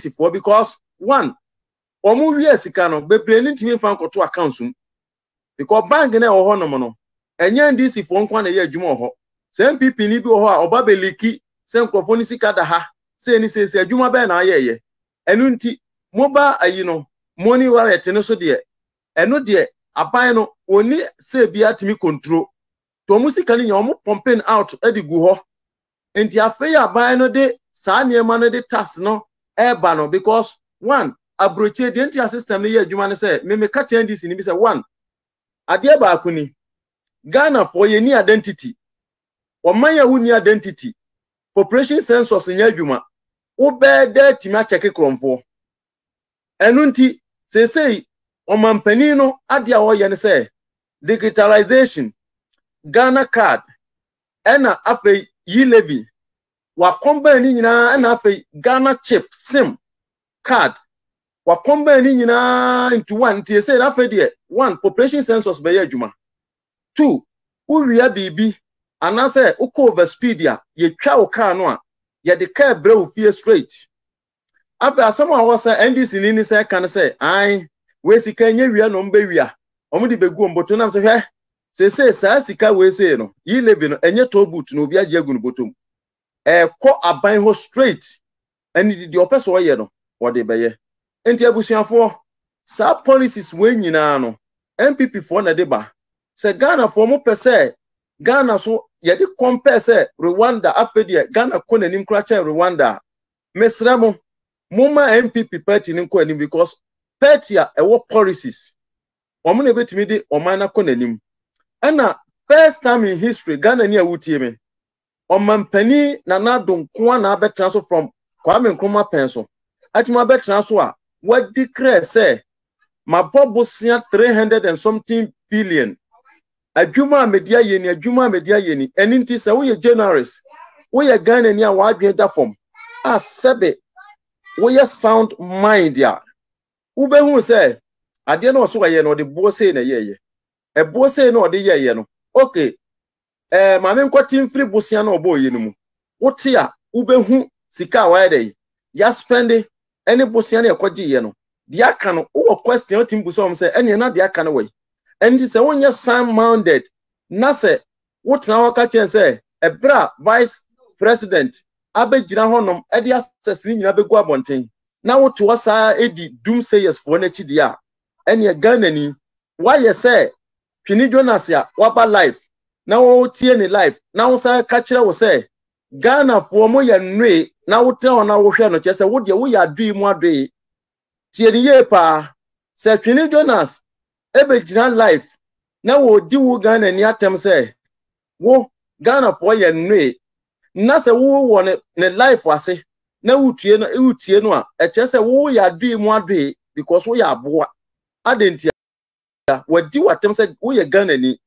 NDC for because one omu wi asika no bebre ni ntimi fa nkoto accounts because bank na ho no no enye NDC for nkwa na ye adwuma ho se MPP ni bi ho a oba beliki se nkrofo ni sika da ha se ni se adwuma be na ayeye enu nti moba ayi no money wallet no so de enu de aban no oni se bia timi control to musika ni omu pumping out edigu ho enti afei aban no de sa niema no de tax no eba no because one abroche the entire system no ye adwuma no say me ka change this ni bi say one ade ba akuni Ghana for ye ni identity oman ya uni identity population census nya adwuma wo be de timi a check kromfo enu nti say omampani no ade a wo ye ne say digitalization Ghana card ena afei yi levy wa combine nyina ena afei Ghana chip sim card wa combine nyina into one tie say afei de one population census be adwuma two uwia bibi anase uko overspeed ya ye twa wo car no a ye de car brew fie straight afei asama wo say NDC ni say kan say ai we sika nya wia no mba wia omudi begu mboto nam say hwe say sa sika we say no yi levy no enye to boot no obi age agu no botom ko aban ho straight and the opese wo ye no wo de beye enti abusuafo sa policies we nyina no MPP for na de ba se Ghana for mo pese Ghana so ye de compare se Rwanda afede Ghana ko nanim kra cha Rwanda mesramo moma MPP party ni ko anim because party a ewo policies omo na betimi de oman na ko nanim ana first time in history Ghana ni awutie me omampani na nadonko na abetra so from Kwame Nkrumah penso atima abetra so a what declare say mabobosia 300 and something billion adwuma media yeni eninti se wo ye generous wo ye Ghana ni a wa adwe da form a sebe wo ye sound mind ya wo be hu se ade na so ye no de bo sei na ye e bo sei na de ye no okay ma me nkwati mfiri bosia na obo ye no mu wo te a wo be hu sika wa ye ya spend any bosia na ekogi ye no dia aka no wo question o timbu so say ene na dia aka no we enti se wonye sound minded na se wo tena waka chen say ebra vice president abegira honom e dia access ni nyina begu abonten na wo to wasa edi doom sayers for na chi dia ene Ghana ni why you say Twini Jonas ya waba life na wo tie ni life na wo sa ka kire wo say Ghana for mo ya nwe na wo tena na wo hwe no che say wo de wo ya adui mu adui tie ni ye pa say Twini Jonas ebe jina life na wo di wo Ghana ni atem say wo Ghana for ya nwe na say wo wo ne life wase na wo tie no a e che say wo ya adui mu adui because wo ya aboa adenti wadi watem say wo ye Ghana ni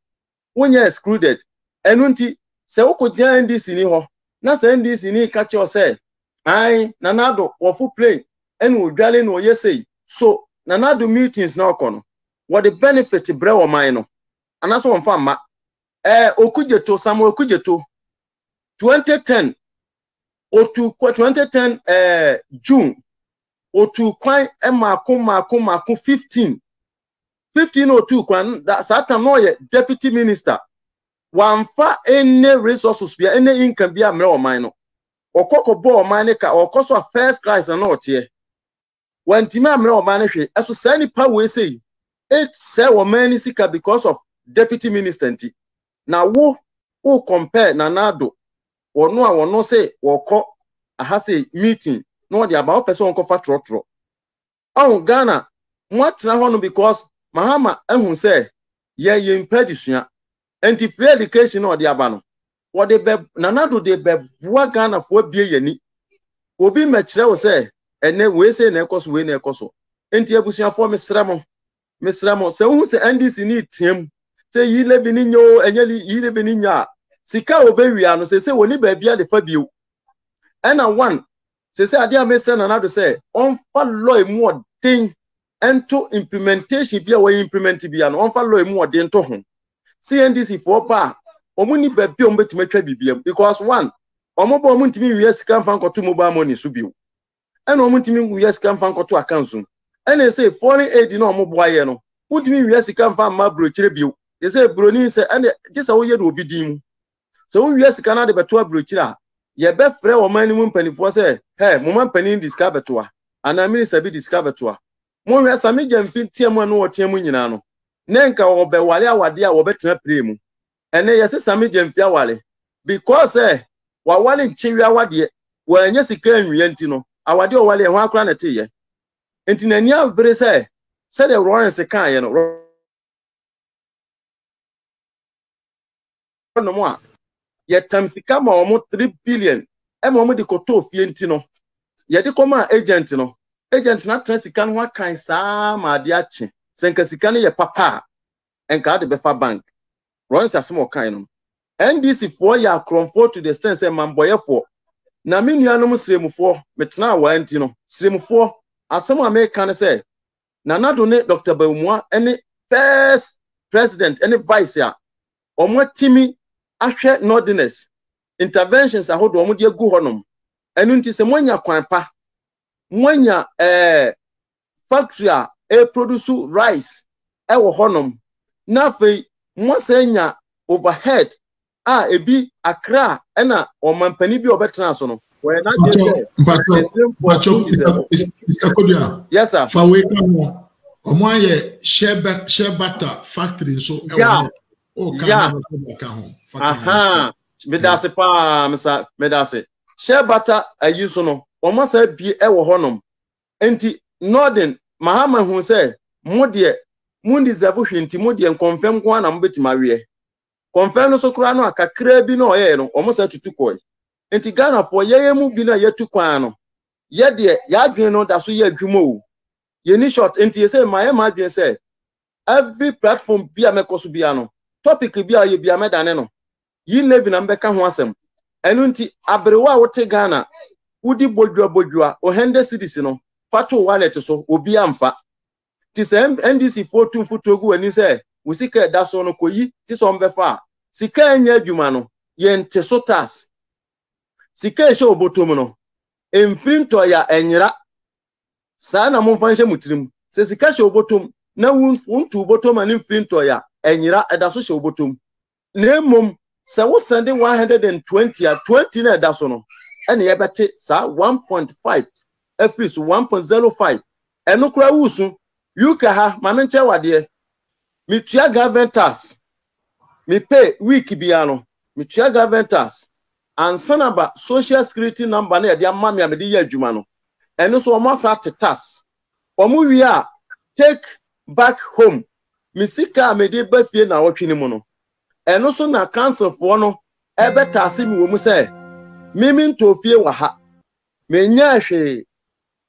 wonya excluded enunti se wo ko dia NDC ni ho na se NDC ni ka che o say ai nanado wo fu play enu odwale no ye say so nanado meetings na okono what the benefit bre wo man no anaso won fa ma okujeto samo okujeto 2010 otu 2010 June otu kwan mako 1502 kwan that satam no ye deputy minister wanfa any resources bia any income bia mre o man no okoko bo o man ka okoso first class na otie wantima mre o man hwe eso sani pa we say it say o man sika because of deputy minister nti na wo compare na nado wono a wono say woko aha say meeting no dey about person ko fa trotro on Ghana mwatra hono because Mahama ehun say ye impadisua anti free education no dey aba no wo dey be nanado dey be bua Ghana fo bie yani obi mekire wo say ene we say na ekoso we na ekoso anti abusua fo mesramo say hu say NDC ni tiam say yi lebi ni nyo enyeli yi lebi ni nya sika obewia no say woni ba bia de fa bio ena one say ade amese nanado say on fa law mu odin ento implementation bia we implement bia no on fa law mu odin to ho CNDC for pa omuni ba bia ombetuma twa bibia because one omobo omuntimi wi sika fa nkoto mobile money so bio and omutimi yes can fan to account soon. And they say foreign aid no mo boy no. Utimi yes can fan ma brochire bio. They say broni say and just a year will be dim. So yes can de beto brochire. Ye be frɛ o man mu mpanifo say, hey, mo man panin discover to a. And I minister be discover to a. Mo wi asame jamfi tiamu no wo tiamu nyina no. Nenka wo be wale awade a wo betena pray mu. Ene yesi same jamfi awale. Because wa wale nchiwi awade wa anya sika anwie nti no. Awade o wale ho akora na te ye. Enti nani abere say the Lawrence kan ye no. No mo a ye tamsika ma omo 3 billion. E ma omo de koto fie nti no. Ye de koma agent no. Agent na transika no akan saa ma ade ache. Senka sika no ye papa. Enka de befa bank. Lawrence asemo kan no. NDC for ya cromfort to the extent say mamboyefo. Na me nuanom sremufo metena wa nti no. Sremufo asemo American say na Addo ne Dr. Bawumua any first president any vice ya. Omo timi ahwe northerners interventions ahodo omo de gu honom. Enu nti se monya kwan pa. Monya factory a produce rice wo honom. Na fe mo senya overhead ebi Accra ena omampani bi obetena so no. We na yes sir. For we come omo ye shea butter factory so yeah. Aha. Medase pa msa medase. Shea butter ayi so no. Omo sa bi wo honom. Enti northern mahama hu say mo de mu deserve hwenti mo de Akomfem kwa na mo betima we. Confirm no so kura no akakra bi no ye no omo sa tutu koy. Enti Ghana for ye mu bi na ye tu kwan no. Ye de ya adwen no da so ye adwuma o. Ye ni short enti ye say ma adwen say every platform bi amekoso bi ano. Topic bi a ye bi amedane no. Yi levi na mbeka ho asem. Enu nti abrewa a wote Ghana udi bodwa o hende cities no. Fato wallet so obi amfa. Ti se NDC for tumfuto gu ani say usika da so no koyi ti so mbefa. Sika anya adwuma no ye nte so tas. Sika ehye obotom no emfrinto ya enyira saa na momfa nhye mutirim se sika hye obotom na wuntu obotom ani emfrinto ya enyira eda so hye obotom na emom se wo sende 120 ya 20 na eda so no ene ye bete saa 1.5 efris 1.05 eno kura wusu yuka ha ma menche wade mi tua government tax mi pay week biano mi tua government tax ansana ba social security number na ya amma mi amede ya adwuma no eno so omo sa tax omo wi a take back home mi sika amede ba fie na wotwe ni mu no eno so na council for no ebe tax mi wo mu say mimi nto fie wa ha menya hwe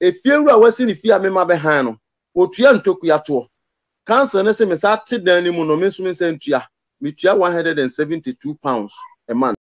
efie wura wasi ni fie amema be han no otua ntoku ya to council ne se me sa te dan ni mu no me so me se ntua me tua 172 pounds a month.